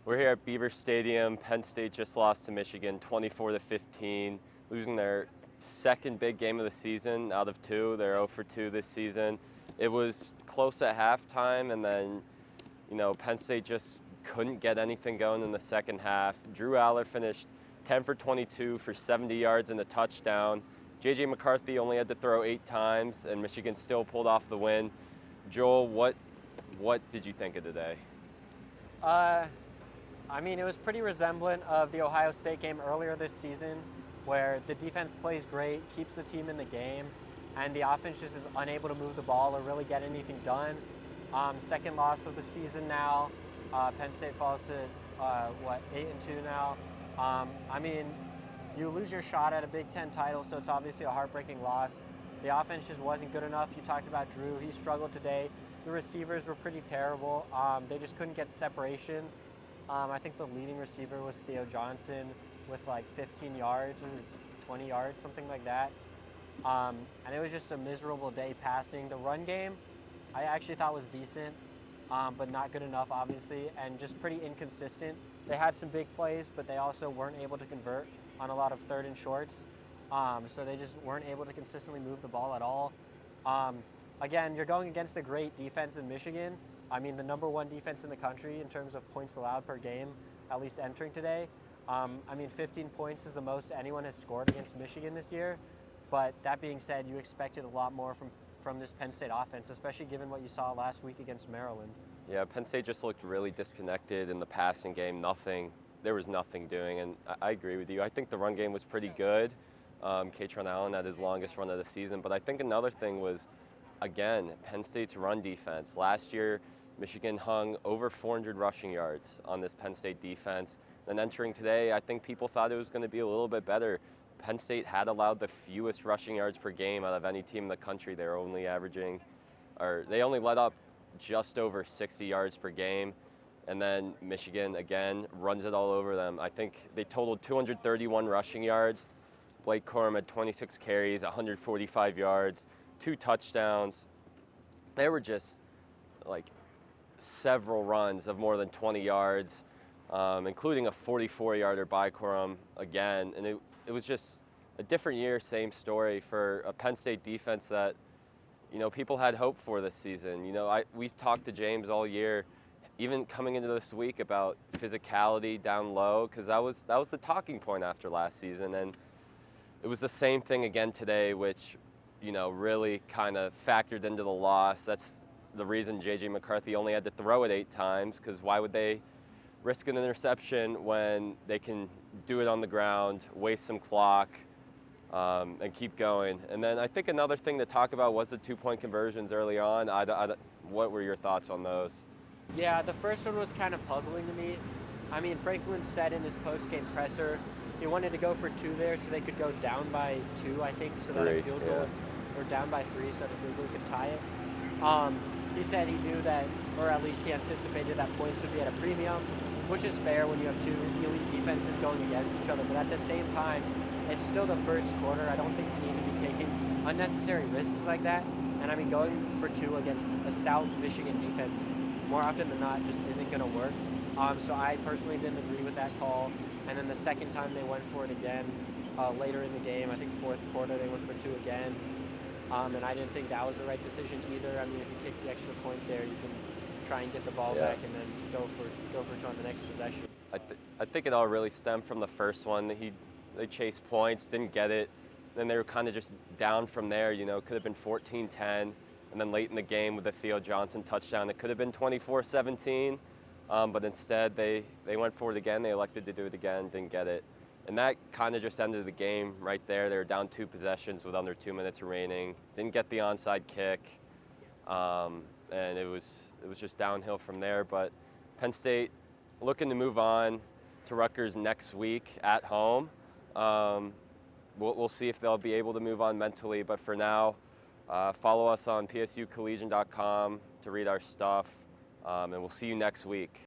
We're here at Beaver Stadium. Penn State just lost to Michigan 24-15, losing their second big game of the season out of two. They're 0 for 2 this season. It was close at halftime, and then, Penn State just couldn't get anything going in the second half. Drew Aller finished 10 for 22 for 70 yards and a touchdown. J.J. McCarthy only had to throw 8 times, and Michigan still pulled off the win. Joel, what did you think of today? It was pretty resemblant of the Ohio State game earlier this season, where the defense plays great, keeps the team in the game, and the offense just is unable to move the ball or really get anything done. Second loss of the season now. Penn State falls to 8-2 now. You lose your shot at a Big Ten title, so it's obviously a heartbreaking loss. The offense just wasn't good enough. You talked about Drew; he struggled today. The receivers were pretty terrible. They just couldn't get separation. I think the leading receiver was Theo Johnson with like 15 yards or 20 yards, something like that. And it was just a miserable day passing. The run game, I actually thought was decent, but not good enough, obviously, and just pretty inconsistent. They had some big plays, but they also weren't able to convert on a lot of third and shorts. So they just weren't able to consistently move the ball at all. Again, you're going against a great defense in Michigan. The number one defense in the country in terms of points allowed per game, at least entering today. 15 points is the most anyone has scored against Michigan this year. But that being said, you expected a lot more from this Penn State offense, especially given what you saw last week against Maryland. Yeah, Penn State just looked really disconnected in the passing game. There was nothing doing, and I agree with you. I think the run game was pretty good. Katron Allen had his longest run of the season, but I think another thing was, again, Penn State's run defense. Last year, Michigan hung over 400 rushing yards on this Penn State defense. Then entering today, I think people thought it was going to be a little bit better. Penn State had allowed the fewest rushing yards per game out of any team in the country. They only let up just over 60 yards per game. And then Michigan, again, runs it all over them. I think they totaled 231 rushing yards. Blake Corum had 26 carries, 145 yards, 2 touchdowns. They were just like several runs of more than 20 yards, including a 44-yarder by Corum again. And it was just a different year, same story for a Penn State defense that, people had hope for this season. We've talked to James all year, even coming into this week, about physicality down low, because that was the talking point after last season. And it was the same thing again today, which, really kind of factored into the loss. That's the reason J.J. McCarthy only had to throw it 8 times, because why would they risk an interception when they can do it on the ground, waste some clock, and keep going? And then I think another thing to talk about was the 2-point conversions early on. What were your thoughts on those? Yeah, the first one was kind of puzzling to me. Franklin said in his post-game presser he wanted to go for 2 there so they could go down by 2, I think, so that a field goal, or down by 3 so that a field goal could tie it. He said he knew that, or at least he anticipated that points would be at a premium, which is fair when you have 2 elite defenses going against each other. But at the same time, it's still the first quarter. I don't think you need to be taking unnecessary risks like that. And going for 2 against a stout Michigan defense more often than not just isn't going to work. So I personally didn't agree with that call. And then the second time they went for it again, later in the game, I think fourth quarter, they went for 2 again. And I didn't think that was the right decision either. If you kick the extra point there, you can try and get the ball back and then go for 2 on the next possession. I think it all really stemmed from the first one. They chased points, didn't get it. Then they were kind of just down from there. Could have been 14-10. And then late in the game with the Theo Johnson touchdown, it could have been 24-17. But instead, they went for it again. They elected to do it again, didn't get it. And that kind of just ended the game right there. They were down 2 possessions with under 2 minutes remaining. Didn't get the onside kick, and it was just downhill from there. But Penn State looking to move on to Rutgers next week at home. We'll see if they'll be able to move on mentally. But for now, follow us on psucollegian.com to read our stuff, and we'll see you next week.